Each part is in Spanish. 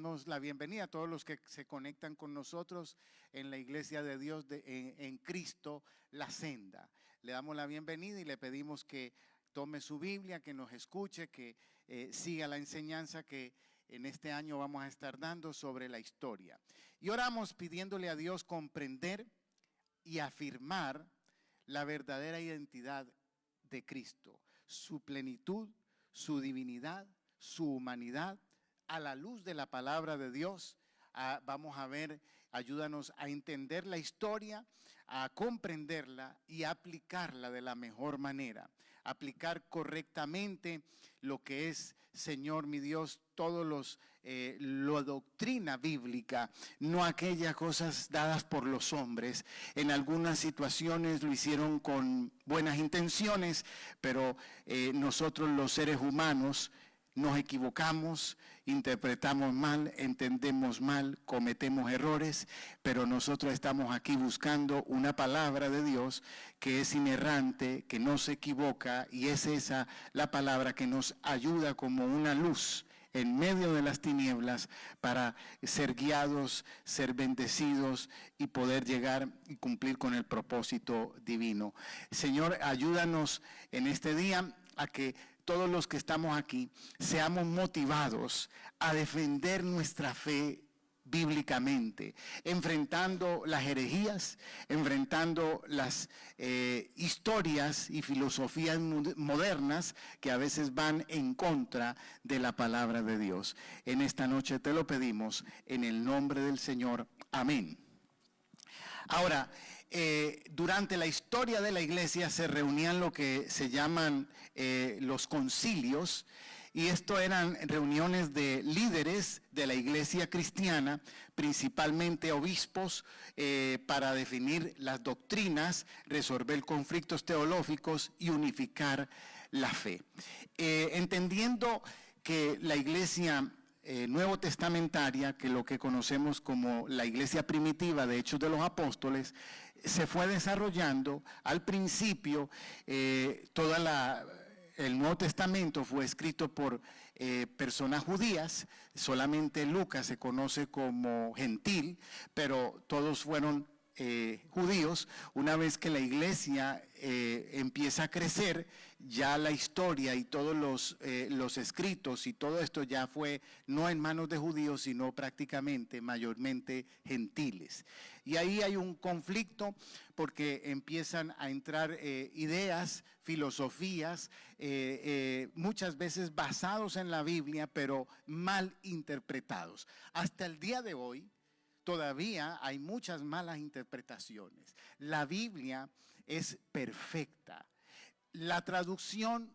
damos la bienvenida a todos los que se conectan con nosotros en la Iglesia de Dios en Cristo, la Senda. Le damos la bienvenida y le pedimos que tome su Biblia, que nos escuche, que siga la enseñanza que en este año vamos a estar dando sobre la historia. Y oramos pidiéndole a Dios comprender y afirmar la verdadera identidad de Cristo, su plenitud, su divinidad, su humanidad, a la luz de la palabra de Dios. Vamos a ver, ayúdanos a entender la historia, a comprenderla y a aplicarla de la mejor manera. Aplicar correctamente lo que es, Señor mi Dios, todos la doctrina bíblica, no aquellas cosas dadas por los hombres. En algunas situaciones lo hicieron con buenas intenciones, pero nosotros los seres humanos nos equivocamos, interpretamos mal, entendemos mal, cometemos errores, pero nosotros estamos aquí buscando una palabra de Dios que es inerrante, que no se equivoca, y es esa la palabra que nos ayuda como una luz en medio de las tinieblas para ser guiados, ser bendecidos y poder llegar y cumplir con el propósito divino. Señor, ayúdanos en este día a que todos los que estamos aquí seamos motivados a defender nuestra fe bíblicamente, enfrentando las herejías, enfrentando las historias y filosofías modernas que a veces van en contra de la palabra de Dios. En esta noche te lo pedimos en el nombre del Señor. Amén. Ahora, durante la historia de la iglesia se reunían lo que se llaman los concilios, y esto eran reuniones de líderes de la iglesia cristiana, principalmente obispos, para definir las doctrinas, resolver conflictos teológicos y unificar la fe. Entendiendo que la iglesia nuevo testamentaria, que lo que conocemos como la iglesia primitiva de Hechos de los Apóstoles, se fue desarrollando. Al principio el Nuevo Testamento fue escrito por personas judías, solamente Lucas se conoce como gentil, pero todos fueron judíos. Una vez que la iglesia empieza a crecer, ya la historia y todos los escritos y todo esto ya fue no en manos de judíos, sino prácticamente, mayormente gentiles. Y ahí hay un conflicto porque empiezan a entrar ideas, filosofías, muchas veces basados en la Biblia, pero mal interpretados. Hasta el día de hoy, todavía hay muchas malas interpretaciones. La Biblia es perfecta. La traducción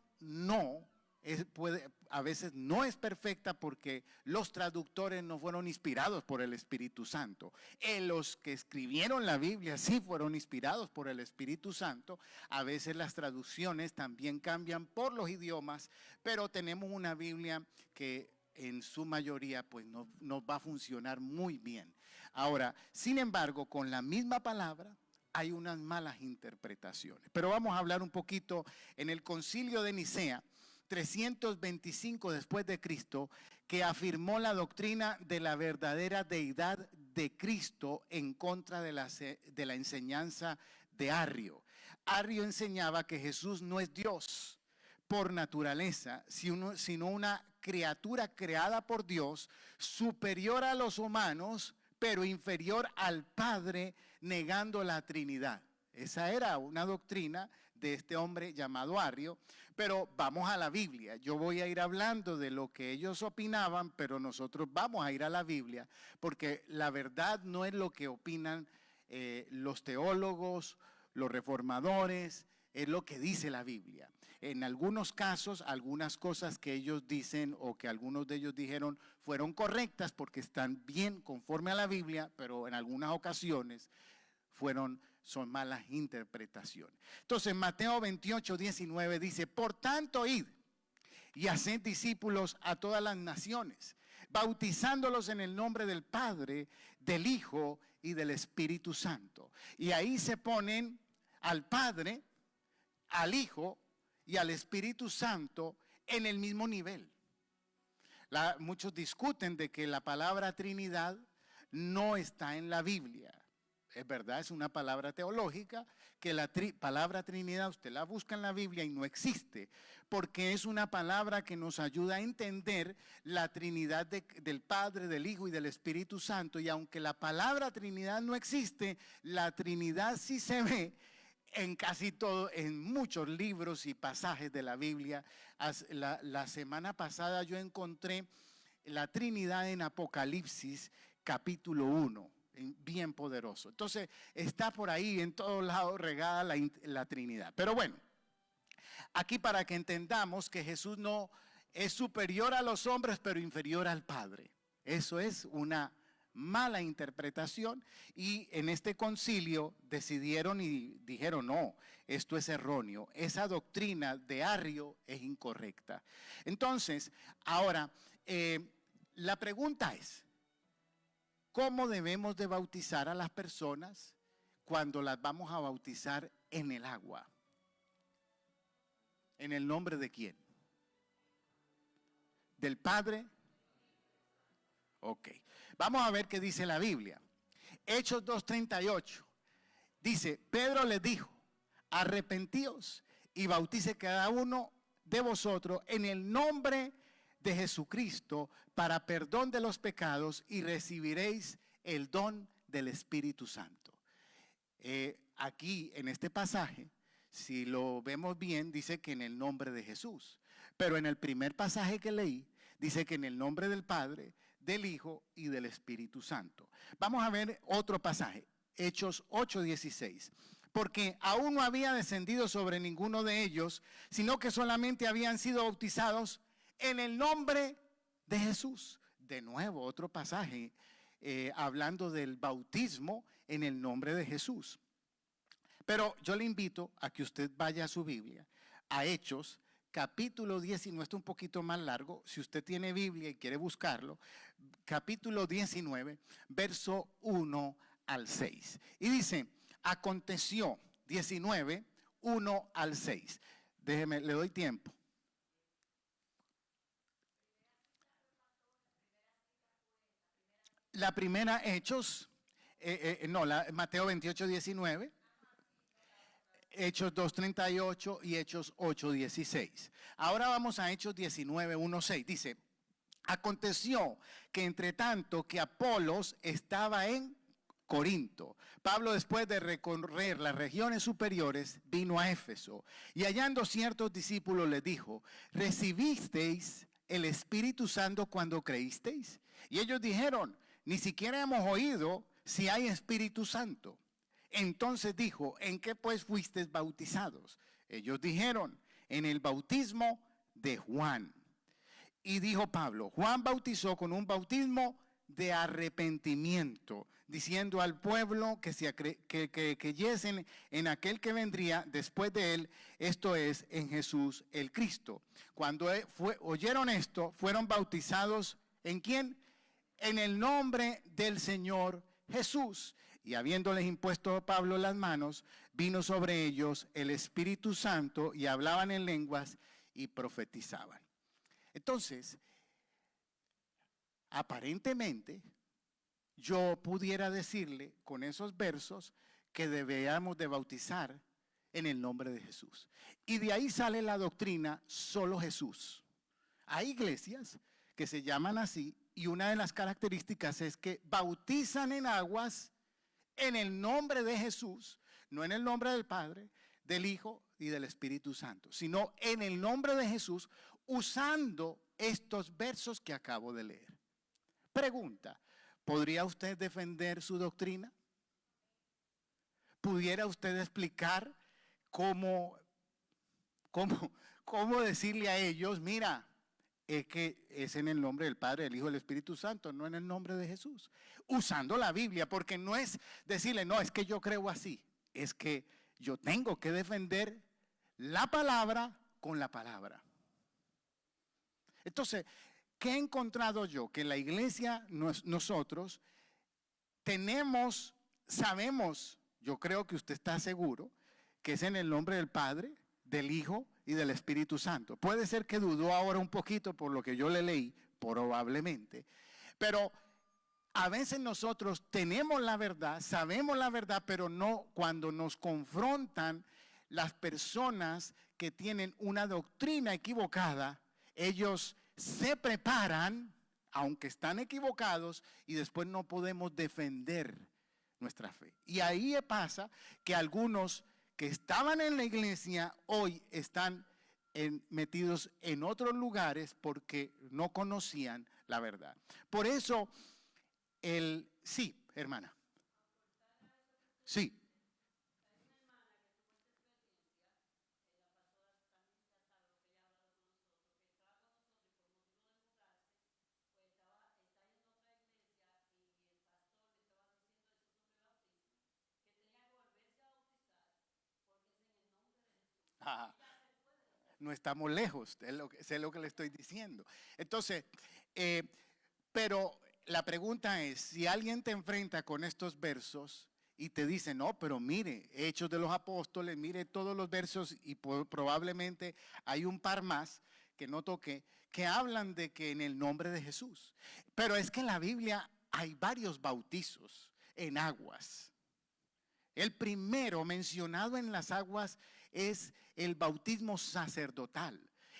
a veces no es perfecta porque los traductores no fueron inspirados por el Espíritu Santo. Los que escribieron la Biblia sí fueron inspirados por el Espíritu Santo. A veces las traducciones también cambian por los idiomas, pero tenemos una Biblia que en su mayoría pues nos va a funcionar muy bien. Ahora, sin embargo, con la misma palabra hay unas malas interpretaciones. Pero vamos a hablar un poquito en el Concilio de Nicea, 325 después de Cristo, que afirmó la doctrina de la verdadera deidad de Cristo en contra de la enseñanza de Arrio. Arrio enseñaba que Jesús no es Dios por naturaleza, sino una criatura creada por Dios, superior a los humanos, pero inferior al Padre, negando la Trinidad. Esa era una doctrina de este hombre llamado Arrio, pero vamos a la Biblia. Yo voy a ir hablando de lo que ellos opinaban, pero nosotros vamos a ir a la Biblia, porque la verdad no es lo que opinan los teólogos, los reformadores, es lo que dice la Biblia. En algunos casos, algunas cosas que ellos dicen o que algunos de ellos dijeron fueron correctas porque están bien conforme a la Biblia, pero en algunas ocasiones son malas interpretaciones. Entonces, Mateo 28, 19 dice: por tanto, id y haced discípulos a todas las naciones, bautizándolos en el nombre del Padre, del Hijo y del Espíritu Santo. Y ahí se ponen al Padre, al Hijo y al Espíritu Santo en el mismo nivel. Muchos discuten de que la palabra Trinidad no está en la Biblia. Es verdad, es una palabra teológica, que la palabra Trinidad usted la busca en la Biblia y no existe, porque es una palabra que nos ayuda a entender la Trinidad del Padre, del Hijo y del Espíritu Santo. Y aunque la palabra Trinidad no existe, la Trinidad sí se ve en casi todo, en muchos libros y pasajes de la Biblia. La semana pasada yo encontré la Trinidad en Apocalipsis capítulo 1, bien poderoso. Entonces está por ahí en todos lados regada la Trinidad. Pero bueno, aquí para que entendamos que Jesús no es superior a los hombres, pero inferior al Padre. Eso es una mala interpretación, y en este concilio decidieron y dijeron: no, esto es erróneo, esa doctrina de Arrio es incorrecta. Entonces, ahora, la pregunta es: ¿cómo debemos de bautizar a las personas cuando las vamos a bautizar en el agua? ¿En el nombre de quién? ¿Del Padre? Ok. Vamos a ver qué dice la Biblia. Hechos 2:38. Dice: Pedro les dijo: arrepentíos y bautice cada uno de vosotros en el nombre de Jesucristo para perdón de los pecados, y recibiréis el don del Espíritu Santo. Aquí en este pasaje, si lo vemos bien, dice que en el nombre de Jesús. Pero en el primer pasaje que leí, dice que en el nombre del Padre, del Hijo y del Espíritu Santo. Vamos a ver otro pasaje, Hechos 8:16. Porque aún no había descendido sobre ninguno de ellos, sino que solamente habían sido bautizados en el nombre de Jesús. De nuevo, otro pasaje hablando del bautismo en el nombre de Jesús. Pero yo le invito a que usted vaya a su Biblia, a Hechos capítulo 19, esto es un poquito más largo, si usted tiene Biblia y quiere buscarlo, capítulo 19, verso 1 al 6. Y dice: aconteció, 19, 1 al 6. Déjeme, le doy tiempo. La primera Hechos, Mateo 28, 19. Hechos 2:38 y Hechos 8:16. Ahora vamos a Hechos 19:1-6. Dice: aconteció que entre tanto que Apolos estaba en Corinto, Pablo, después de recorrer las regiones superiores, vino a Éfeso, y hallando ciertos discípulos les dijo: ¿recibisteis el Espíritu Santo cuando creísteis? Y ellos dijeron: ni siquiera hemos oído si hay Espíritu Santo. Entonces dijo: ¿en qué pues fuisteis bautizados? Ellos dijeron: en el bautismo de Juan. Y dijo Pablo: Juan bautizó con un bautismo de arrepentimiento, diciendo al pueblo que creyesen en aquel que vendría después de él, esto es, en Jesús el Cristo. Cuando oyeron esto, fueron bautizados ¿en quién? En el nombre del Señor Jesús. Y habiéndoles impuesto a Pablo las manos, vino sobre ellos el Espíritu Santo, y hablaban en lenguas y profetizaban. Entonces, aparentemente, yo pudiera decirle con esos versos que debíamos de bautizar en el nombre de Jesús. Y de ahí sale la doctrina solo Jesús. Hay iglesias que se llaman así, y una de las características es que bautizan en aguas en el nombre de Jesús, no en el nombre del Padre, del Hijo y del Espíritu Santo, sino en el nombre de Jesús, usando estos versos que acabo de leer. Pregunta: ¿podría usted defender su doctrina? ¿Pudiera usted explicar cómo decirle a ellos: mira, es que es en el nombre del Padre, del Hijo y del Espíritu Santo, no en el nombre de Jesús? Usando la Biblia, porque no es decirle: no, es que yo creo así. Es que yo tengo que defender la palabra con la palabra. Entonces, ¿qué he encontrado yo? Que la iglesia, nosotros sabemos, yo creo que usted está seguro, que es en el nombre del Padre, del Hijo y del Espíritu Santo. Puede ser que dudó ahora un poquito por lo que yo le leí, probablemente. Pero a veces nosotros tenemos la verdad, sabemos la verdad, pero no cuando nos confrontan las personas que tienen una doctrina equivocada, ellos se preparan, aunque están equivocados, y después no podemos defender nuestra fe. Y ahí pasa que algunos que estaban en la iglesia hoy están metidos en otros lugares porque no conocían la verdad. Por eso, sí, hermana. Sí. Ajá. No estamos lejos, es lo que le estoy diciendo. Entonces, pero la pregunta es, si alguien te enfrenta con estos versos y te dice, no, pero mire, Hechos de los Apóstoles, mire todos los versos y probablemente hay un par más que no toqué, que hablan de que en el nombre de Jesús. Pero es que en la Biblia hay varios bautizos en aguas. El primero mencionado en las aguas es el bautismo sacerdotal.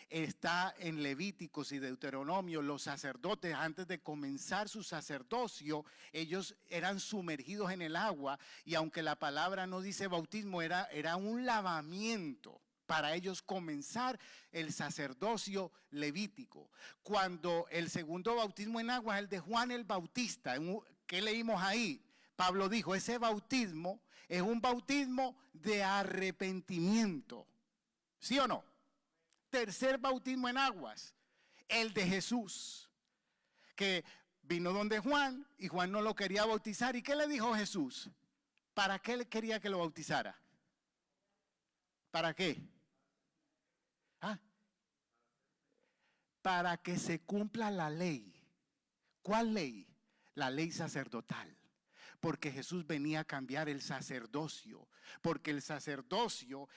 Está en Levíticos y Deuteronomio. Los sacerdotes, antes de comenzar su sacerdocio, ellos eran sumergidos en el agua, y aunque la palabra no dice bautismo, era un lavamiento para ellos comenzar el sacerdocio levítico. Cuando el segundo bautismo en agua es el de Juan el Bautista, ¿qué leímos ahí? Pablo dijo, ese bautismo es un bautismo de arrepentimiento. ¿Sí o no? Tercer bautismo en aguas, el de Jesús, que vino donde Juan y Juan no lo quería bautizar. ¿Y qué le dijo Jesús? ¿Para qué le quería que lo bautizara? ¿Para qué? ¿Ah? Para que se cumpla la ley. ¿Cuál ley? La ley sacerdotal. Porque Jesús venía a cambiar el sacerdocio, porque el sacerdocio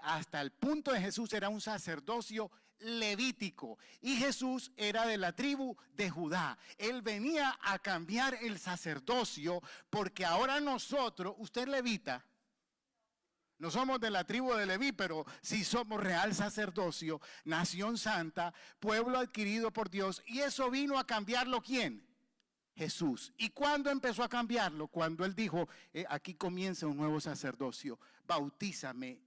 hasta el punto de Jesús era un sacerdocio levítico, y Jesús era de la tribu de Judá. Él venía a cambiar el sacerdocio, porque ahora nosotros, usted levita, no somos de la tribu de Leví, pero sí somos real sacerdocio, nación santa, pueblo adquirido por Dios, y eso vino a cambiarlo, ¿quién? Jesús. ¿Y cuándo empezó a cambiarlo? Cuando Él dijo, aquí comienza un nuevo sacerdocio, bautízame,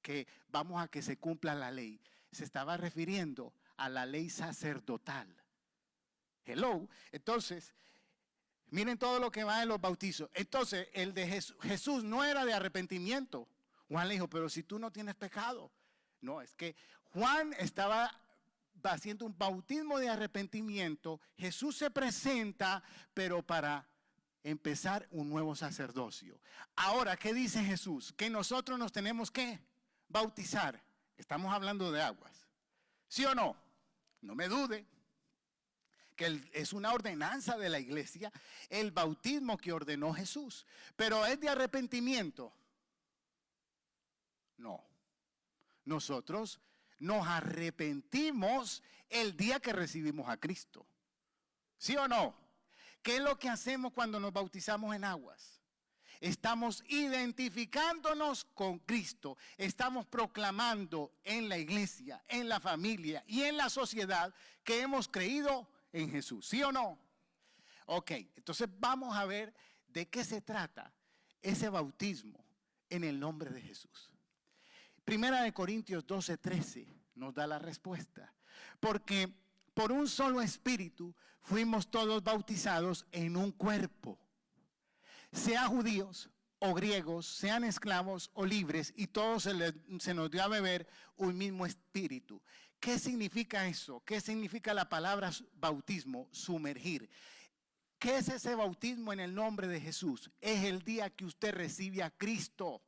que vamos a que se cumpla la ley. Se estaba refiriendo a la ley sacerdotal. Hello. Entonces, miren todo lo que va en los bautizos. Entonces, el de Jesús no era de arrepentimiento. Juan le dijo, pero si tú no tienes pecado. No, es que Juan estaba haciendo un bautismo de arrepentimiento. Jesús se presenta, pero para empezar un nuevo sacerdocio. Ahora, ¿qué dice Jesús? Que nosotros nos tenemos que bautizar. Estamos hablando de aguas. ¿Sí o no? No me dude que es una ordenanza de la iglesia, el bautismo que ordenó Jesús. Pero ¿es de arrepentimiento? No. Nosotros nos arrepentimos el día que recibimos a Cristo. ¿Sí o no? ¿Qué es lo que hacemos cuando nos bautizamos en aguas? Estamos identificándonos con Cristo. Estamos proclamando en la iglesia, en la familia y en la sociedad que hemos creído en Jesús. ¿Sí o no? Ok, entonces vamos a ver de qué se trata ese bautismo en el nombre de Jesús. Primera de Corintios 12:13 nos da la respuesta. Porque por un solo espíritu fuimos todos bautizados en un cuerpo, sea judíos o griegos, sean esclavos o libres, y todos se nos dio a beber un mismo espíritu. ¿Qué significa eso? ¿Qué significa la palabra bautismo? Sumergir. ¿Qué es ese bautismo en el nombre de Jesús? Es el día que usted recibe a Cristo.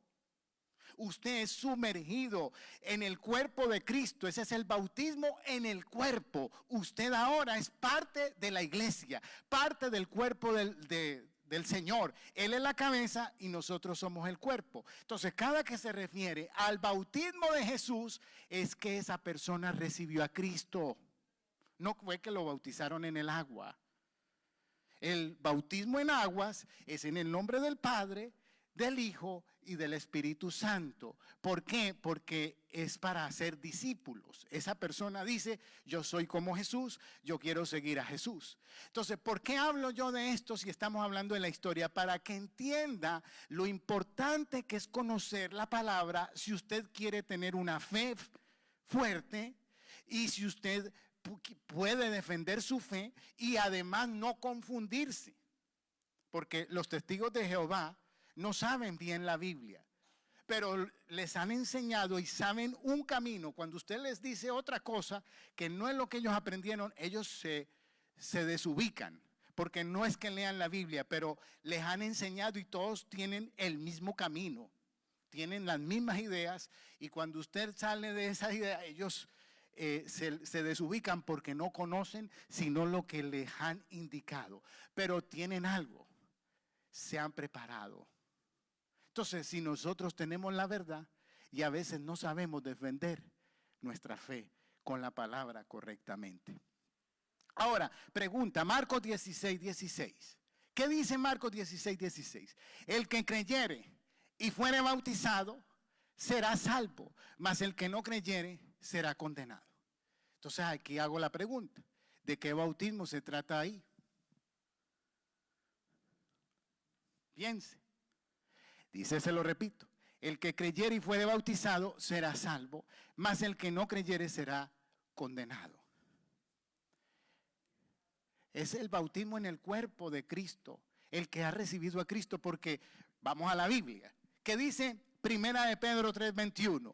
Usted es sumergido en el cuerpo de Cristo. Ese es el bautismo en el cuerpo. Usted ahora es parte de la iglesia, parte del cuerpo del Señor. Él es la cabeza y nosotros somos el cuerpo. Entonces, cada que se refiere al bautismo de Jesús, es que esa persona recibió a Cristo. no fue que lo bautizaron en el agua. El bautismo en aguas es en el nombre del Padre, del Hijo y del Espíritu Santo. ¿Por qué? Porque es para hacer discípulos. Esa persona dice, yo soy como Jesús, yo quiero seguir a Jesús. Entonces, ¿por qué hablo yo de esto si estamos hablando de la historia? Para que entienda lo importante que es conocer la palabra si usted quiere tener una fe fuerte y si usted puede defender su fe y además no confundirse. Porque los testigos de Jehová no saben bien la Biblia, pero les han enseñado y saben un camino. Cuando usted les dice otra cosa que no es lo que ellos aprendieron, ellos se desubican, porque no es que lean la Biblia, pero les han enseñado y todos tienen el mismo camino, tienen las mismas ideas, y cuando usted sale de esa idea, ellos se desubican porque no conocen sino lo que les han indicado, pero tienen algo, se han preparado. Entonces, si nosotros tenemos la verdad y a veces no sabemos defender nuestra fe con la palabra correctamente. Ahora, pregunta, Marcos 16:16. ¿Qué dice Marcos 16:16? El que creyere y fuere bautizado será salvo, mas el que no creyere será condenado. Entonces aquí hago la pregunta, ¿de qué bautismo se trata ahí? Piense. Dice, se lo repito, el que creyere y fuere bautizado será salvo, mas el que no creyere será condenado. Es el bautismo en el cuerpo de Cristo, el que ha recibido a Cristo, porque vamos a la Biblia, que dice Primera de Pedro 3:21,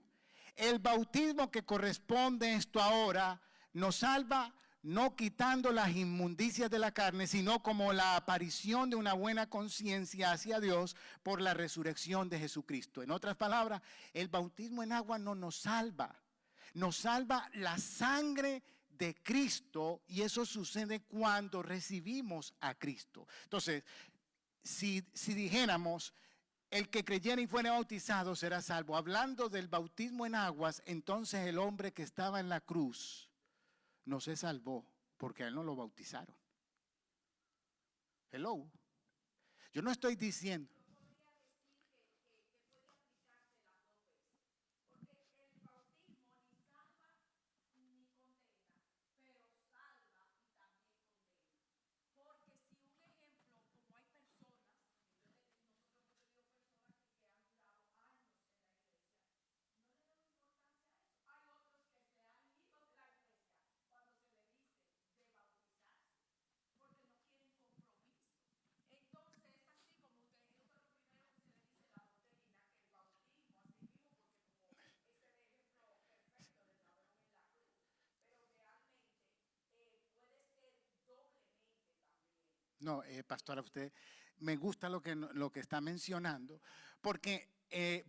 el bautismo que corresponde esto ahora nos salva no quitando las inmundicias de la carne, sino como la aparición de una buena conciencia hacia Dios por la resurrección de Jesucristo. En otras palabras, el bautismo en agua no nos salva la sangre de Cristo, y eso sucede cuando recibimos a Cristo. Entonces, si dijéramos, el que creyera y fuera bautizado será salvo, hablando del bautismo en aguas, entonces el hombre que estaba en la cruz no se salvó porque a él no lo bautizaron. Hello. Yo no estoy diciendo. No, pastora, usted me gusta lo que está mencionando, porque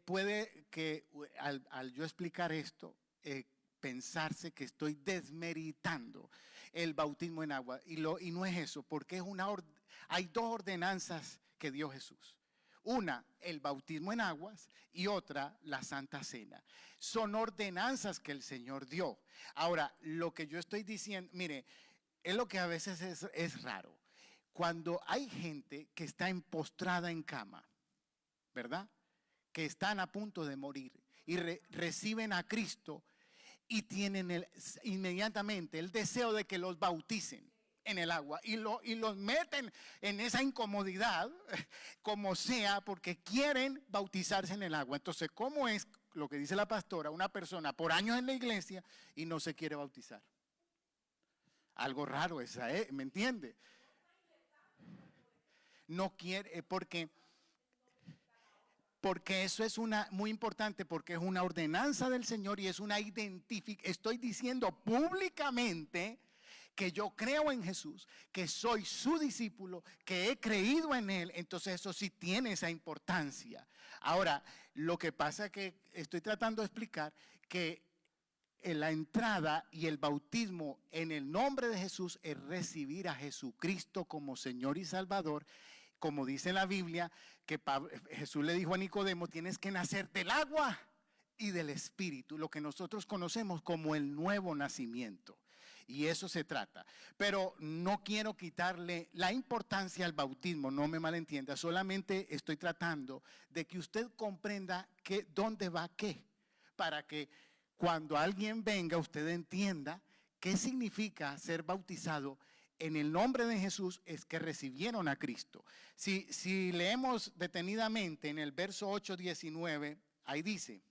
puede que al yo explicar esto, pensarse que estoy desmeritando el bautismo en agua, y no es eso, porque hay dos ordenanzas que dio Jesús. Una, el bautismo en aguas, y otra, la Santa Cena. Son ordenanzas que el Señor dio. Ahora, lo que yo estoy diciendo, mire, es lo que a veces es raro. Cuando hay gente que está postrada en cama, ¿verdad? Que están a punto de morir y reciben a Cristo y tienen inmediatamente el deseo de que los bauticen en el agua y los meten en esa incomodidad, como sea, porque quieren bautizarse en el agua. Entonces, ¿cómo es lo que dice la pastora? Una persona por años en la iglesia y no se quiere bautizar. Algo raro esa, ¿me entiende? No quiere, porque eso es muy importante, porque es una ordenanza del Señor y es una identificación. Estoy diciendo públicamente que yo creo en Jesús, que soy su discípulo, que he creído en Él. Entonces eso sí tiene esa importancia. Ahora, lo que pasa es que estoy tratando de explicar que en la entrada y el bautismo en el nombre de Jesús es recibir a Jesucristo como Señor y Salvador. Como dice la Biblia, que Jesús le dijo a Nicodemo, tienes que nacer del agua y del Espíritu, lo que nosotros conocemos como el nuevo nacimiento. Y eso se trata. Pero no quiero quitarle la importancia al bautismo, no me malentienda. Solamente estoy tratando de que usted comprenda dónde va qué. Para que cuando alguien venga, usted entienda qué significa ser bautizado en el nombre de Jesús, es que recibieron a Cristo. Si leemos detenidamente en el verso 8:19, ahí dice,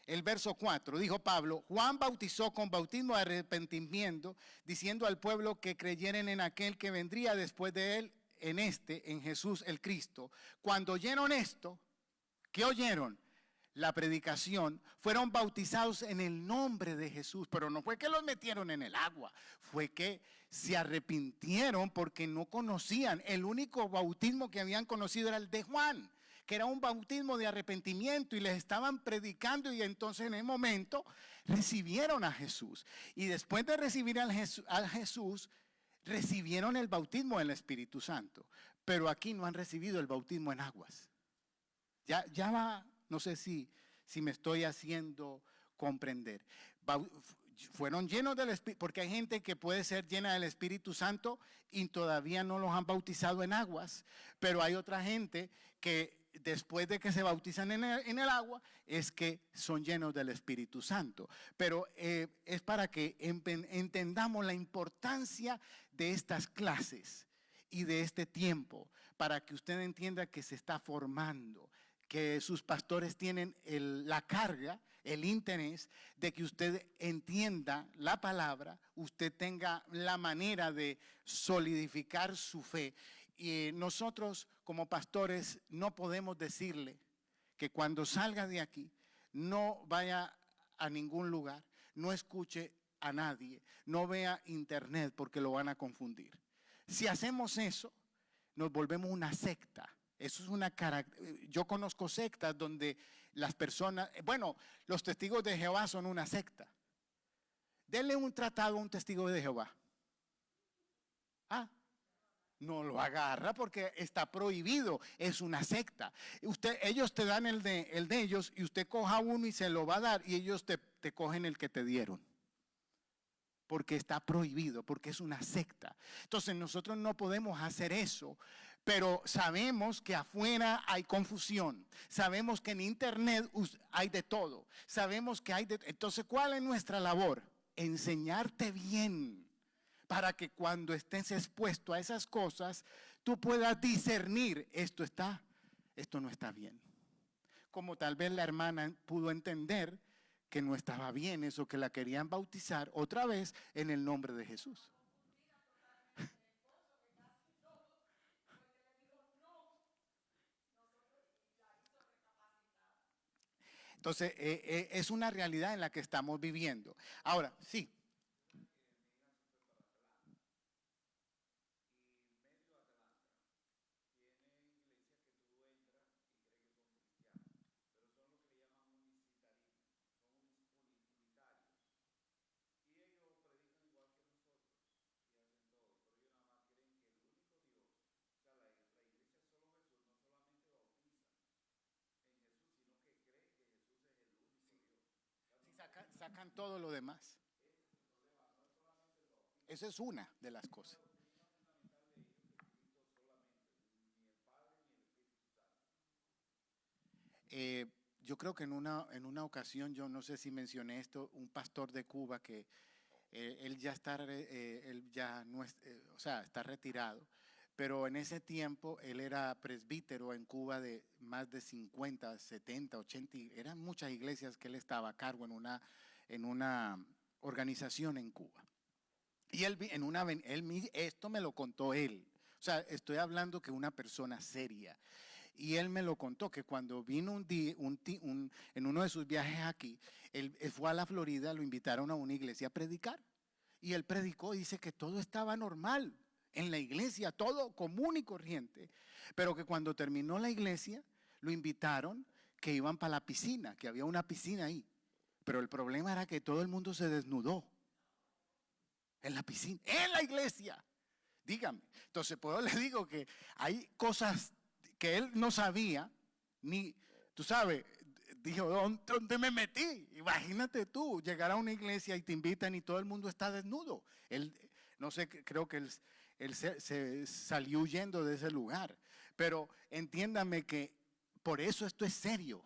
el verso 4, dijo Pablo, Juan bautizó con bautismo de arrepentimiento, diciendo al pueblo que creyeran en aquel que vendría después de él, en Jesús el Cristo. Cuando oyeron esto, ¿qué oyeron? La predicación, fueron bautizados en el nombre de Jesús, pero no fue que los metieron en el agua, fue que se arrepintieron porque no conocían. El único bautismo que habían conocido era el de Juan, que era un bautismo de arrepentimiento, y les estaban predicando, y entonces en el momento recibieron a Jesús. Y después de recibir a Jesús, recibieron el bautismo del Espíritu Santo. Pero aquí no han recibido el bautismo en aguas. Ya va, no sé si me estoy haciendo comprender. Fueron llenos del Espíritu, porque hay gente que puede ser llena del Espíritu Santo y todavía no los han bautizado en aguas, pero hay otra gente que después de que se bautizan en el agua, es que son llenos del Espíritu Santo. Pero es para que entendamos la importancia de estas clases y de este tiempo, para que usted entienda que se está formando, que sus pastores tienen la carga, el interés de que usted entienda la palabra, usted tenga la manera de solidificar su fe. Y nosotros como pastores no podemos decirle que cuando salga de aquí no vaya a ningún lugar, no escuche a nadie, no vea internet, porque lo van a confundir. Si hacemos eso, nos volvemos una secta. Eso es yo conozco sectas donde las personas, los testigos de Jehová son una secta. Denle un tratado a un testigo de Jehová. No lo agarra porque está prohibido, es una secta. Ellos te dan el de ellos, y usted coja uno y se lo va a dar, y ellos te cogen el que te dieron. Porque está prohibido, porque es una secta. Entonces nosotros no podemos hacer eso. Pero sabemos que afuera hay confusión. Sabemos que en internet hay de todo. Sabemos que hay de todo. Entonces, ¿cuál es nuestra labor? Enseñarte bien, para que cuando estés expuesto a esas cosas, tú puedas discernir, esto no está bien. Como tal vez la hermana pudo entender que no estaba bien eso, que la querían bautizar otra vez en el nombre de Jesús. Entonces, es una realidad en la que estamos viviendo. Ahora, sí. Sacan todo lo demás. Esa es una de las cosas. Yo creo que en una ocasión, yo no sé si mencioné esto, un pastor de Cuba que él ya no es, está retirado, pero en ese tiempo él era presbítero en Cuba de más de 50, 70, 80, eran muchas iglesias que él estaba a cargo en una organización en Cuba. Y esto me lo contó él. O sea, estoy hablando que una persona seria. Y él me lo contó, que cuando vino un día, en uno de sus viajes aquí, él fue a la Florida, lo invitaron a una iglesia a predicar. Y él predicó, dice que todo estaba normal en la iglesia, todo común y corriente. Pero que cuando terminó la iglesia, lo invitaron que iban para la piscina, que había una piscina ahí. Pero el problema era que todo el mundo se desnudó en la piscina, en la iglesia. Dígame. Entonces, pues yo le digo que hay cosas que él no sabía, ni, tú sabes, Dijo, ¿dónde me metí? Imagínate tú, llegar a una iglesia y te invitan y todo el mundo está desnudo. Él, no sé, creo que él se salió huyendo de ese lugar. Pero entiéndame que por eso esto es serio.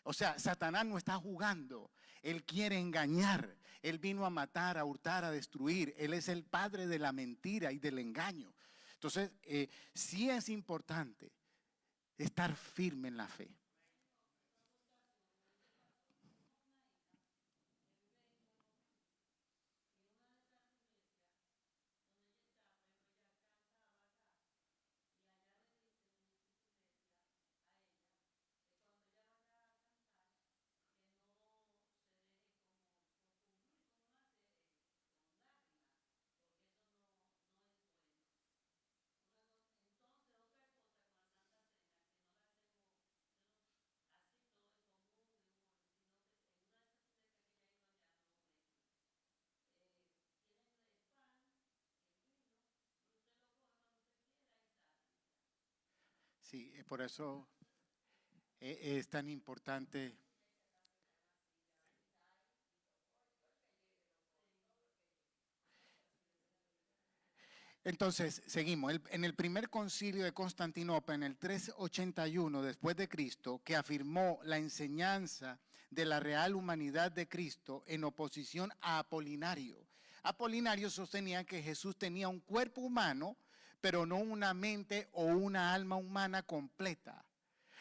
O sea, Satanás no está jugando. Él quiere engañar. Él vino a matar, a hurtar, a destruir. Él es el padre de la mentira y del engaño. Entonces, sí es importante estar firme en la fe. Sí, por eso es tan importante. Entonces, seguimos. En el primer concilio de Constantinopla, en el 381 después de Cristo, que afirmó la enseñanza de la real humanidad de Cristo en oposición a Apolinario. Apolinario sostenía que Jesús tenía un cuerpo humano, pero no una mente o una alma humana completa,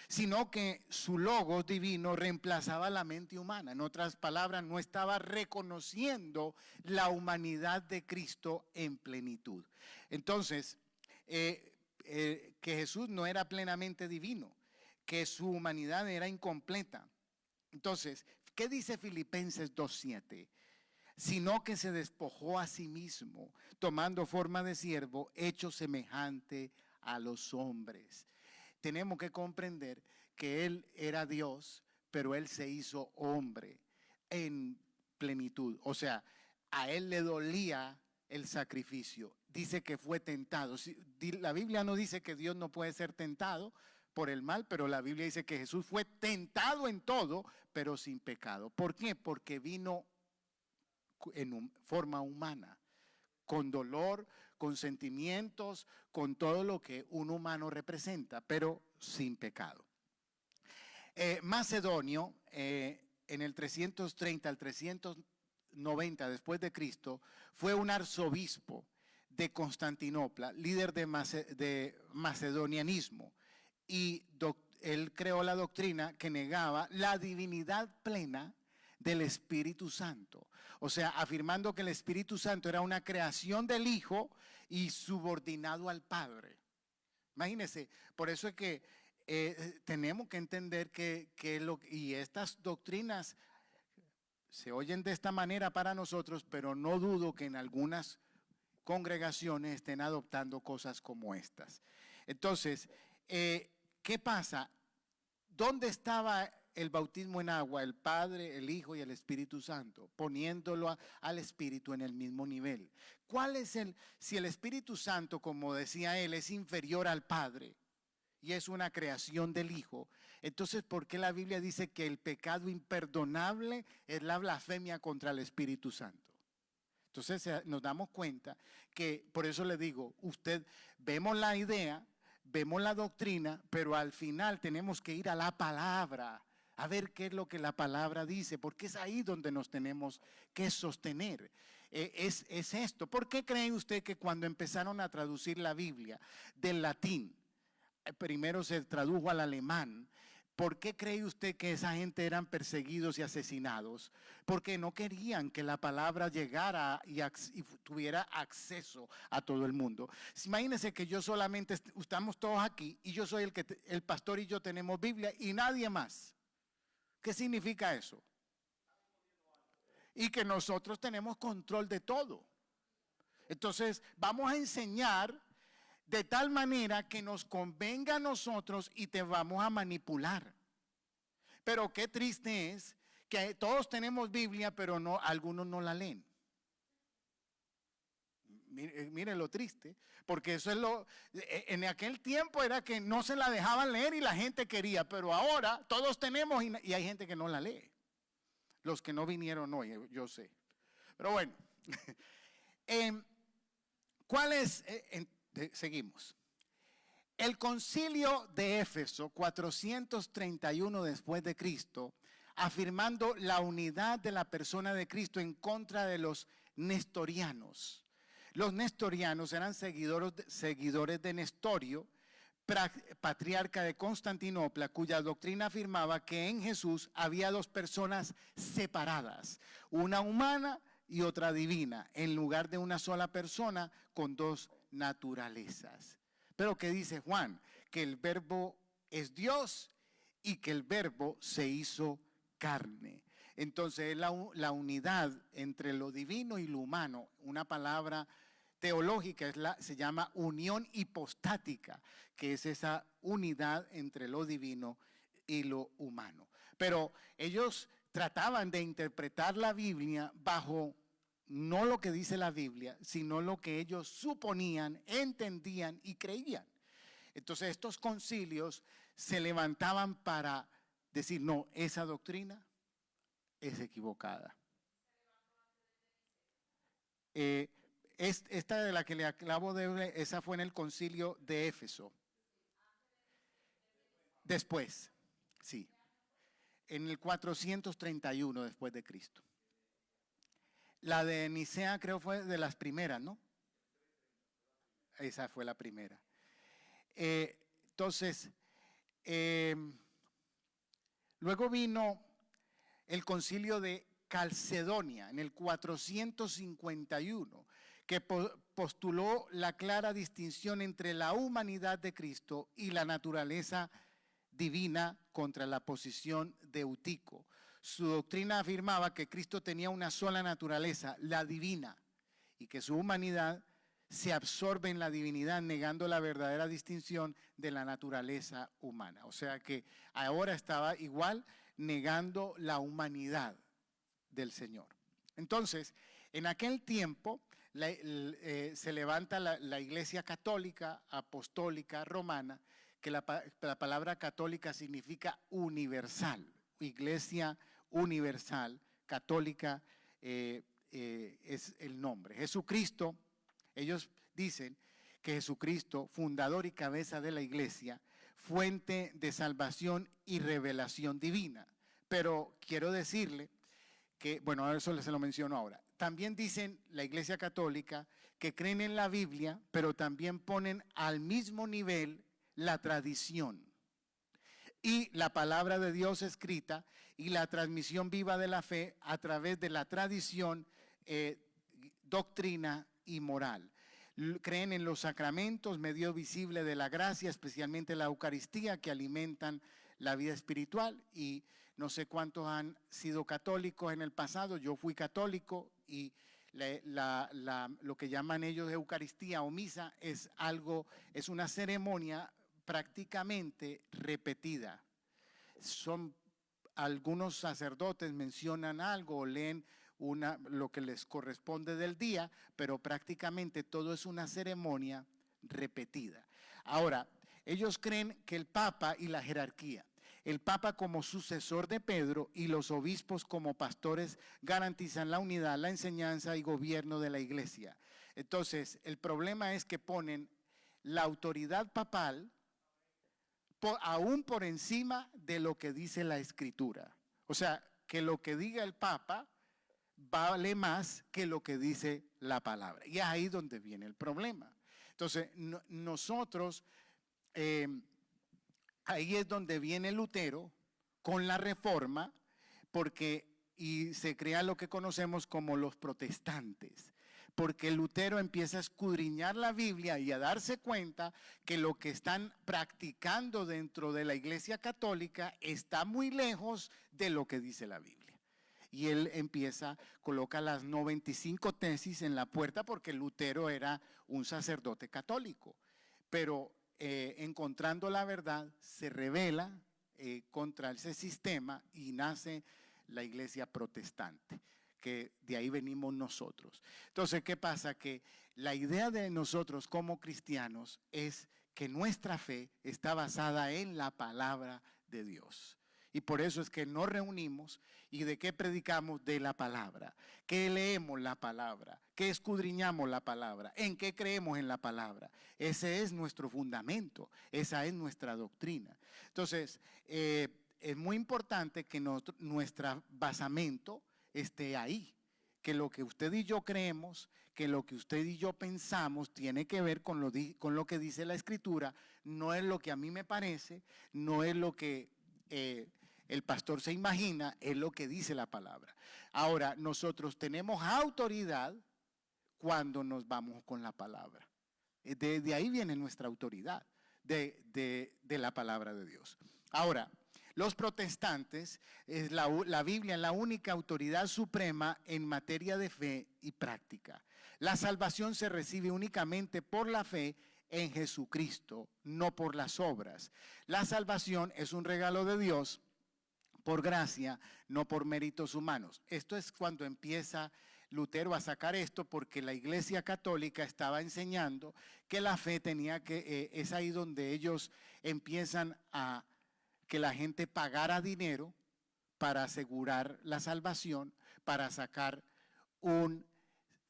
sino que su logos divino reemplazaba la mente humana. En otras palabras, no estaba reconociendo la humanidad de Cristo en plenitud. Entonces, que Jesús no era plenamente divino, que su humanidad era incompleta. Entonces, ¿qué dice Filipenses 2:7? Sino que se despojó a sí mismo, tomando forma de siervo, hecho semejante a los hombres. Tenemos que comprender que Él era Dios, pero Él se hizo hombre en plenitud. O sea, a Él le dolía el sacrificio. Dice que fue tentado. La Biblia no dice que Dios no puede ser tentado por el mal, pero la Biblia dice que Jesús fue tentado en todo, pero sin pecado. ¿Por qué? Porque vino en forma humana, con dolor, con sentimientos, con todo lo que un humano representa, pero sin pecado. Macedonio, en el 330 al 390 después de Cristo, fue un arzobispo de Constantinopla, líder de macedonianismo, y él creó la doctrina que negaba la divinidad plena del Espíritu Santo. O sea, afirmando que el Espíritu Santo era una creación del Hijo y subordinado al Padre. Imagínense, por eso es que tenemos que entender y estas doctrinas se oyen de esta manera para nosotros, pero no dudo que en algunas congregaciones estén adoptando cosas como estas. Entonces, ¿qué pasa? ¿Dónde estaba el bautismo en agua? El Padre, el Hijo y el Espíritu Santo, poniéndolo al Espíritu en el mismo nivel. ¿Cuál es si el Espíritu Santo, como decía él, es inferior al Padre y es una creación del Hijo? Entonces, ¿por qué la Biblia dice que el pecado imperdonable es la blasfemia contra el Espíritu Santo? Entonces nos damos cuenta que, por eso le digo, vemos la idea, vemos la doctrina, pero al final tenemos que ir a la palabra, a ver qué es lo que la palabra dice, porque es ahí donde nos tenemos que sostener. Es esto. ¿Por qué cree usted que cuando empezaron a traducir la Biblia del latín, primero se tradujo al alemán? ¿Por qué cree usted que esa gente eran perseguidos y asesinados? Porque no querían que la palabra llegara y tuviera acceso a todo el mundo. Imagínense que yo solamente, estamos todos aquí y yo soy el pastor y yo tenemos Biblia y nadie más. ¿Qué significa eso? Y que nosotros tenemos control de todo. Entonces, vamos a enseñar de tal manera que nos convenga a nosotros y te vamos a manipular. Pero qué triste es que todos tenemos Biblia, pero algunos no la leen. Mire lo triste, porque eso es en aquel tiempo era que no se la dejaban leer y la gente quería, pero ahora todos tenemos y hay gente que no la lee. Los que no vinieron hoy, yo sé. Pero bueno, ¿cuál es? Seguimos. El concilio de Éfeso, 431 después de Cristo, afirmando la unidad de la persona de Cristo en contra de los nestorianos. Los nestorianos eran seguidores de Nestorio, patriarca de Constantinopla, cuya doctrina afirmaba que en Jesús había dos personas separadas, una humana y otra divina, en lugar de una sola persona con dos naturalezas. Pero ¿qué dice Juan? Que el verbo es Dios y que el verbo se hizo carne. Entonces la unidad entre lo divino y lo humano, una palabra teológica, se llama unión hipostática, que es esa unidad entre lo divino y lo humano. Pero ellos trataban de interpretar la Biblia bajo no lo que dice la Biblia, sino lo que ellos suponían, entendían y creían. Entonces estos concilios se levantaban para decir, no, esa doctrina es equivocada. Esta de la que le acabo de, esa fue en el concilio de Éfeso. Después, sí, en el 431 después de Cristo. La de Nicea creo fue de las primeras, ¿no? Esa fue la primera. Entonces, luego vino el concilio de Calcedonia en el 451, que postuló la clara distinción entre la humanidad de Cristo y la naturaleza divina contra la posición de Eutico. Su doctrina afirmaba que Cristo tenía una sola naturaleza, la divina, y que su humanidad se absorbe en la divinidad, negando la verdadera distinción de la naturaleza humana. O sea que ahora estaba igual negando la humanidad del Señor. Entonces, en aquel tiempo se levanta la Iglesia Católica, Apostólica, Romana, que la palabra católica significa universal. Iglesia universal, católica es el nombre. Jesucristo, ellos dicen que Jesucristo, fundador y cabeza de la iglesia, fuente de salvación y revelación divina. Pero quiero decirle que, bueno, eso se lo menciono ahora. También dicen la Iglesia Católica que creen en la Biblia, pero también ponen al mismo nivel la tradición y la palabra de Dios escrita y la transmisión viva de la fe a través de la tradición, doctrina y moral. Creen en los sacramentos, medio visible de la gracia, especialmente la Eucaristía, que alimentan la vida espiritual. Y no sé cuántos han sido católicos en el pasado. Yo fui católico y lo que llaman ellos Eucaristía o misa es una ceremonia prácticamente repetida. Algunos sacerdotes mencionan algo o leen lo que les corresponde del día, pero prácticamente todo es una ceremonia repetida. Ahora, ellos creen que el Papa y la jerarquía, el Papa como sucesor de Pedro y los obispos como pastores garantizan la unidad, la enseñanza y gobierno de la iglesia. Entonces, el problema es que ponen la autoridad papal aún por encima de lo que dice la Escritura. O sea, que lo que diga el Papa vale más que lo que dice la palabra. Y es ahí donde viene el problema. Entonces, nosotros, ahí es donde viene Lutero con la Reforma, y se crea lo que conocemos como los protestantes. Porque Lutero empieza a escudriñar la Biblia y a darse cuenta que lo que están practicando dentro de la Iglesia Católica está muy lejos de lo que dice la Biblia. Y él coloca las 95 tesis en la puerta porque Lutero era un sacerdote católico. Pero encontrando la verdad, se rebela contra ese sistema y nace la Iglesia protestante, que de ahí venimos nosotros. Entonces, ¿qué pasa? Que la idea de nosotros como cristianos es que nuestra fe está basada en la palabra de Dios. Y por eso es que nos reunimos. ¿Y de qué predicamos? De la palabra. ¿Qué leemos? La palabra. ¿Qué escudriñamos? La palabra. ¿En qué creemos? En la palabra. Ese es nuestro fundamento. Esa es nuestra doctrina. Entonces, es muy importante que nuestro basamento esté ahí. Que lo que usted y yo creemos, que lo que usted y yo pensamos tiene que ver con lo que dice la Escritura. No es lo que a mí me parece, no es lo que el pastor se imagina, es lo que dice la palabra. Ahora, nosotros tenemos autoridad cuando nos vamos con la palabra. De ahí viene nuestra autoridad, de la palabra de Dios. Ahora, los protestantes, la Biblia es la única autoridad suprema en materia de fe y práctica. La salvación se recibe únicamente por la fe en Jesucristo, no por las obras. La salvación es un regalo de Dios por gracia, no por méritos humanos. Esto es cuando empieza Lutero a sacar esto, porque la Iglesia Católica estaba enseñando que la fe tenía que, es ahí donde ellos empiezan a que la gente pagara dinero para asegurar la salvación, para sacar un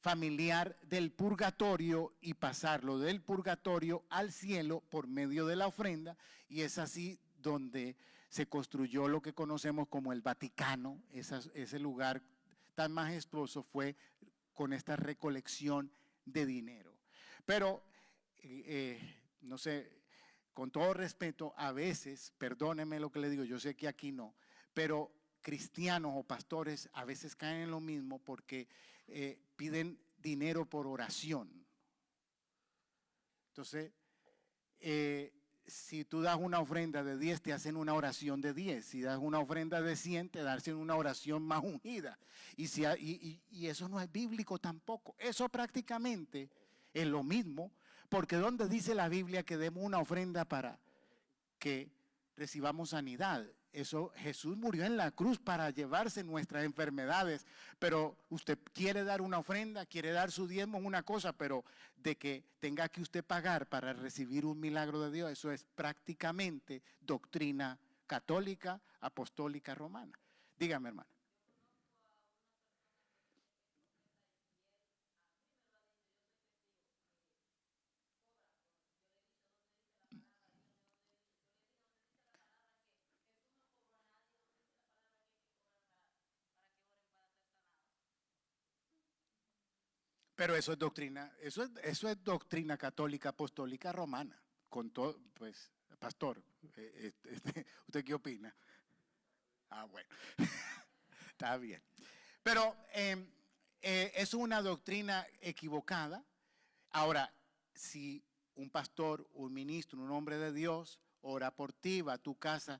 familiar del purgatorio y pasarlo del purgatorio al cielo por medio de la ofrenda, y es así donde se construyó lo que conocemos como el Vaticano. Ese lugar tan majestuoso fue con esta recolección de dinero. Pero, no sé, con todo respeto, a veces, perdónenme lo que le digo, yo sé que aquí no, pero cristianos o pastores a veces caen en lo mismo porque piden dinero por oración. Entonces, si tú das una ofrenda de 10, te hacen una oración de 10. Si das una ofrenda de 100, te hacen una oración más ungida. Y eso no es bíblico tampoco. Eso prácticamente es lo mismo, porque ¿dónde dice la Biblia que demos una ofrenda para que recibamos sanidad? Eso, Jesús murió en la cruz para llevarse nuestras enfermedades, pero usted quiere dar una ofrenda, quiere dar su diezmo, es una cosa, pero de que tenga que usted pagar para recibir un milagro de Dios, eso es prácticamente doctrina católica, apostólica, romana. Dígame, hermano. Pero eso es doctrina, eso es doctrina católica, apostólica, romana. Con todo, pues, pastor, ¿usted qué opina? Ah, bueno, está bien. Pero es una doctrina equivocada. Ahora, si un pastor, un ministro, un hombre de Dios ora por ti, va a tu casa,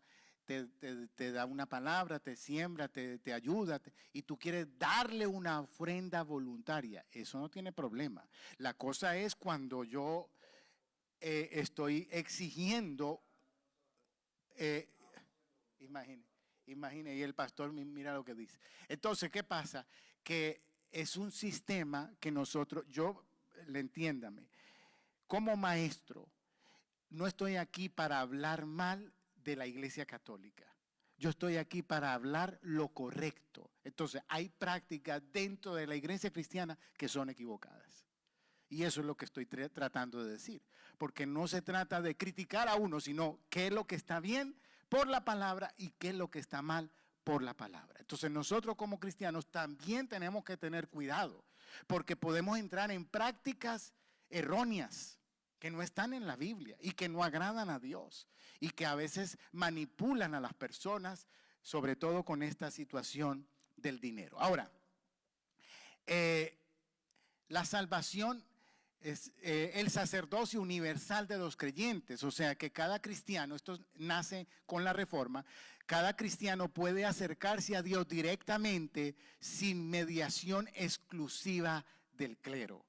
te da una palabra, te siembra, te ayuda, y tú quieres darle una ofrenda voluntaria, eso no tiene problema. La cosa es cuando yo estoy exigiendo, eh, imagine, y el pastor mira lo que dice. Entonces, ¿qué pasa? Que es un sistema que nosotros, entiéndame, como maestro, no estoy aquí para hablar mal de la Iglesia Católica. Yo estoy aquí para hablar lo correcto. Entonces, hay prácticas dentro de la Iglesia cristiana que son equivocadas. Y eso es lo que estoy tratando de decir. Porque no se trata de criticar a uno, sino qué es lo que está bien por la palabra y qué es lo que está mal por la palabra. Entonces nosotros como cristianos también tenemos que tener cuidado, porque podemos entrar en prácticas erróneas que no están en la Biblia y que no agradan a Dios y que a veces manipulan a las personas, sobre todo con esta situación del dinero. Ahora, la salvación es el sacerdocio universal de los creyentes, o sea que cada cristiano, esto nace con la reforma, cada cristiano puede acercarse a Dios directamente sin mediación exclusiva del clero.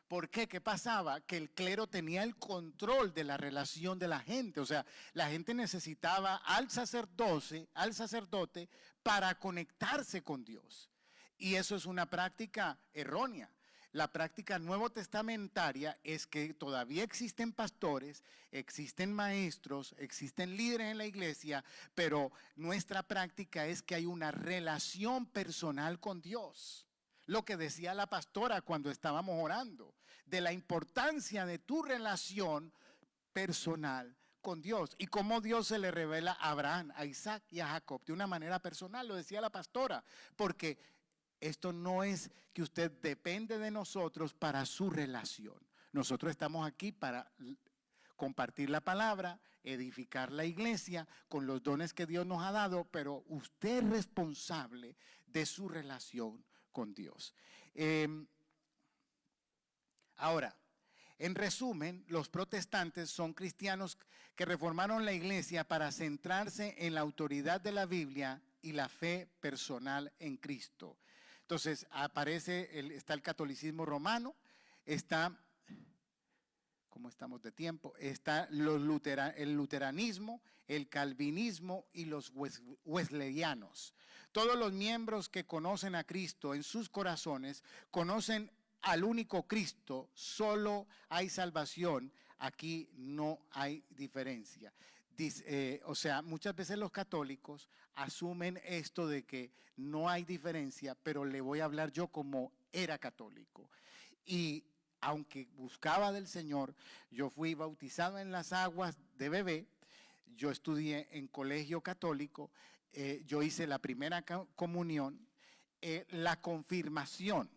¿Por qué? ¿Qué pasaba? Que el clero tenía el control de la relación de la gente, o sea, la gente necesitaba al sacerdote para conectarse con Dios. Y eso es una práctica errónea. La práctica nuevo testamentaria es que todavía existen pastores, existen maestros, existen líderes en la iglesia, pero nuestra práctica es que hay una relación personal con Dios. Lo que decía la pastora cuando estábamos orando, de la importancia de tu relación personal con Dios y cómo Dios se le revela a Abraham, a Isaac y a Jacob de una manera personal, lo decía la pastora, porque esto no es que usted depende de nosotros para su relación. Nosotros estamos aquí para compartir la palabra, edificar la iglesia con los dones que Dios nos ha dado, pero usted es responsable de su relación con Dios. Ahora, en resumen, los protestantes son cristianos que reformaron la iglesia para centrarse en la autoridad de la Biblia y la fe personal en Cristo. Entonces, está el catolicismo romano, está, ¿cómo estamos de tiempo? Está el luteranismo, el calvinismo y los wesleyanianos. Todos los miembros que conocen a Cristo en sus corazones conocen al único Cristo, solo hay salvación, aquí no hay diferencia. O sea, muchas veces los católicos asumen esto de que no hay diferencia, pero le voy a hablar yo como era católico. Y aunque buscaba del Señor, yo fui bautizado en las aguas de bebé, yo estudié en colegio católico, yo hice la primera comunión, la confirmación.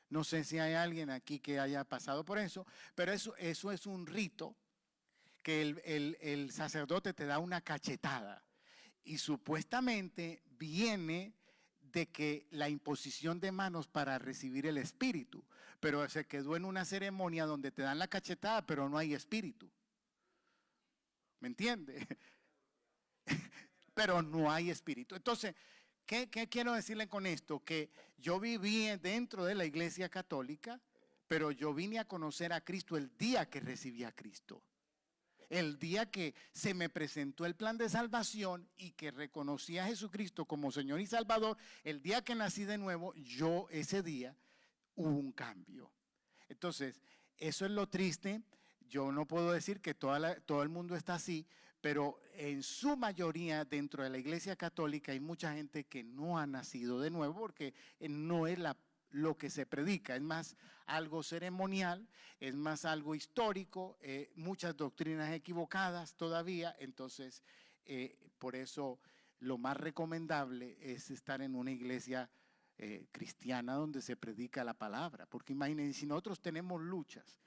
No sé si hay alguien aquí que haya pasado por eso, pero eso es un rito que el sacerdote te da una cachetada y supuestamente viene de que la imposición de manos para recibir el espíritu, pero se quedó en una ceremonia donde te dan la cachetada, pero no hay espíritu. ¿Me entiende? Pero no hay espíritu. Entonces, ¿qué quiero decirle con esto? Que yo viví dentro de la iglesia católica, pero yo vine a conocer a Cristo el día que recibí a Cristo. El día que se me presentó el plan de salvación y que reconocí a Jesucristo como Señor y Salvador, el día que nací de nuevo, ese día hubo un cambio. Entonces, eso es lo triste. Yo no puedo decir que todo el mundo está así, pero en su mayoría dentro de la iglesia católica hay mucha gente que no ha nacido de nuevo porque no es lo que se predica, es más algo ceremonial, es más algo histórico, muchas doctrinas equivocadas todavía. Entonces, por eso lo más recomendable es estar en una iglesia cristiana donde se predica la palabra, porque imagínense, si nosotros tenemos luchas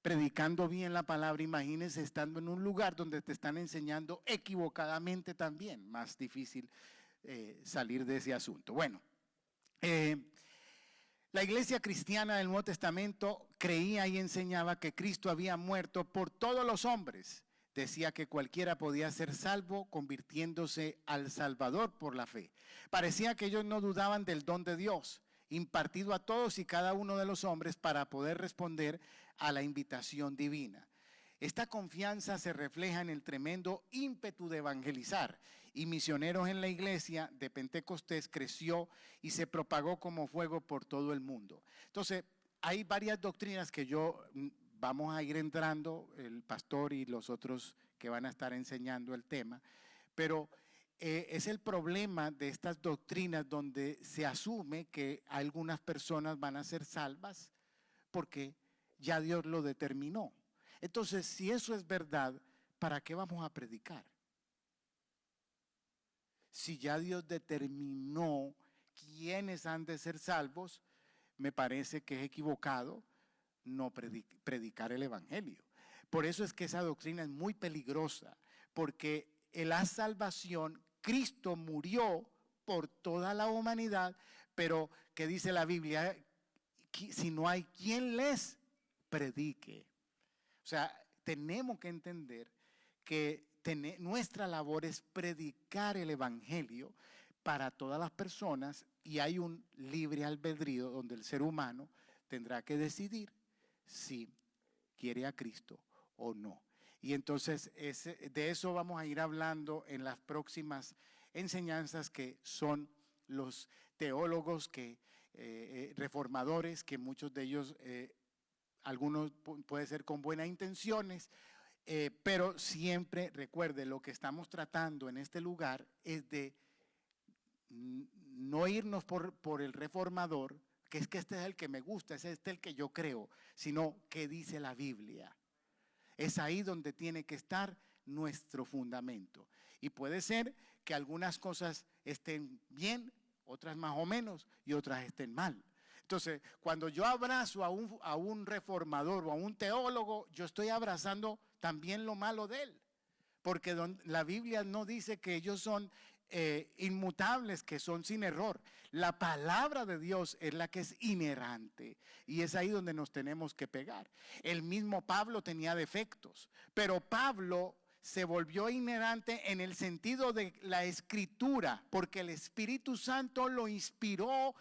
predicando bien la palabra, imagínense estando en un lugar donde te están enseñando equivocadamente también, más difícil salir de ese asunto. Bueno, la iglesia cristiana del Nuevo Testamento creía y enseñaba que Cristo había muerto por todos los hombres. Decía que cualquiera podía ser salvo convirtiéndose al Salvador por la fe. Parecía que ellos no dudaban del don de Dios, impartido a todos y cada uno de los hombres para poder responder a la invitación divina. Esta confianza se refleja en el tremendo ímpetu de evangelizar, y misioneros en la iglesia de Pentecostés creció y se propagó como fuego por todo el mundo. Entonces, hay varias doctrinas que vamos a ir entrando, el pastor y los otros que van a estar enseñando el tema, pero es el problema de estas doctrinas donde se asume que algunas personas van a ser salvas porque ya Dios lo determinó. Entonces, si eso es verdad, ¿para qué vamos a predicar? Si ya Dios determinó quiénes han de ser salvos, me parece que es equivocado no predicar el evangelio. Por eso es que esa doctrina es muy peligrosa, porque en la salvación Cristo murió por toda la humanidad, pero ¿qué dice la Biblia? Si no hay quien les predique. O sea, tenemos que entender que nuestra labor es predicar el evangelio para todas las personas, y hay un libre albedrío donde el ser humano tendrá que decidir si quiere a Cristo o no. Y entonces de eso vamos a ir hablando en las próximas enseñanzas, que son los teólogos que reformadores, que muchos de ellos, algunos puede ser con buenas intenciones, pero siempre recuerde, lo que estamos tratando en este lugar es de no irnos por el reformador, que es que este es el que me gusta, es este el que yo creo, sino que dice la Biblia. Es ahí donde tiene que estar nuestro fundamento. Y puede ser que algunas cosas estén bien, otras más o menos, y otras estén mal. Entonces, cuando yo abrazo a un reformador o a un teólogo, yo estoy abrazando también lo malo de él. Porque la Biblia no dice que ellos son inmutables, que son sin error. La palabra de Dios es la que es inerrante, y es ahí donde nos tenemos que pegar. El mismo Pablo tenía defectos, pero Pablo se volvió inerrante en el sentido de la escritura, porque el Espíritu Santo lo inspiró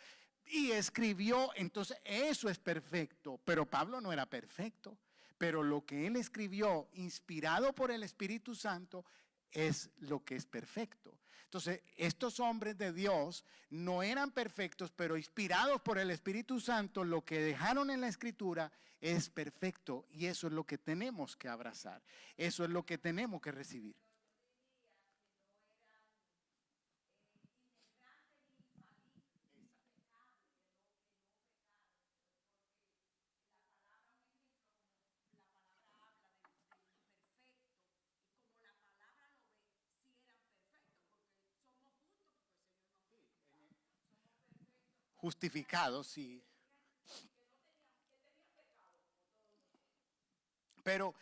y escribió. Entonces eso es perfecto, pero Pablo no era perfecto. Pero lo que él escribió, inspirado por el Espíritu Santo, es lo que es perfecto. Entonces, estos hombres de Dios no eran perfectos, pero inspirados por el Espíritu Santo, lo que dejaron en la Escritura es perfecto, y eso es lo que tenemos que abrazar. Eso es lo que tenemos que recibir. Justificados, sí. Pero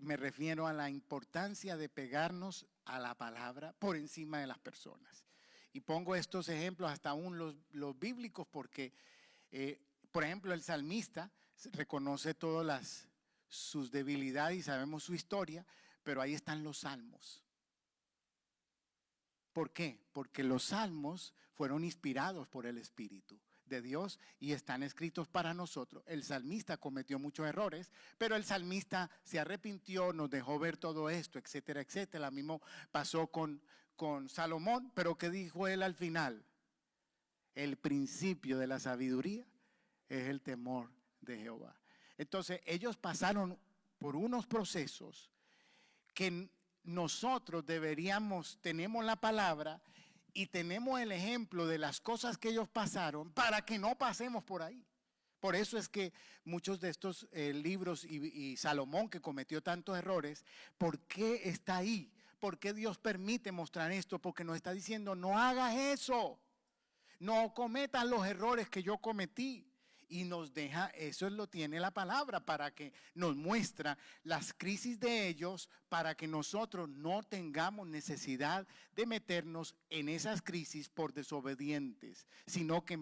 me refiero a la importancia de pegarnos a la palabra por encima de las personas. Y pongo estos ejemplos, hasta aún los bíblicos, porque, por ejemplo, el salmista reconoce todas sus debilidades y sabemos su historia, pero ahí están los salmos. ¿Por qué? Porque los salmos fueron inspirados por el Espíritu de Dios y están escritos para nosotros. El salmista cometió muchos errores, pero el salmista se arrepintió, nos dejó ver todo esto, etcétera, etcétera. Lo mismo pasó con Salomón, pero ¿qué dijo él al final? El principio de la sabiduría es el temor de Jehová. Entonces ellos pasaron por unos procesos que nosotros tenemos la palabra y tenemos el ejemplo de las cosas que ellos pasaron para que no pasemos por ahí. Por eso es que muchos de estos libros y Salomón, que cometió tantos errores, ¿por qué está ahí? ¿Por qué Dios permite mostrar esto? Porque nos está diciendo, no hagas eso, no cometas los errores que yo cometí. Y nos deja, eso lo tiene la palabra, para que nos muestra las crisis de ellos, para que nosotros no tengamos necesidad de meternos en esas crisis por desobedientes, sino que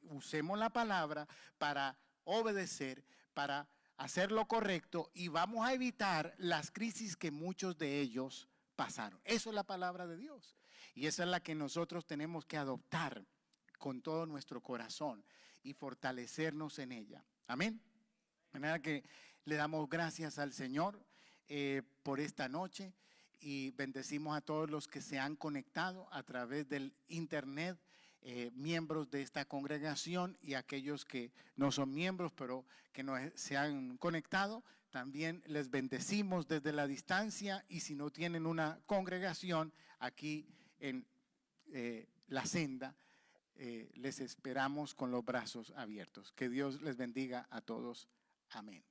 usemos la palabra para obedecer, para hacer lo correcto, y vamos a evitar las crisis que muchos de ellos pasaron. Eso es la palabra de Dios, y esa es la que nosotros tenemos que adoptar con todo nuestro corazón y fortalecernos en ella. Amén. De manera que le damos gracias al Señor por esta noche, y bendecimos a todos los que se han conectado a través del internet, miembros de esta congregación, y aquellos que no son miembros pero que no se han conectado. También les bendecimos desde la distancia, y si no tienen una congregación aquí en La Senda, les esperamos con los brazos abiertos. Que Dios les bendiga a todos. Amén.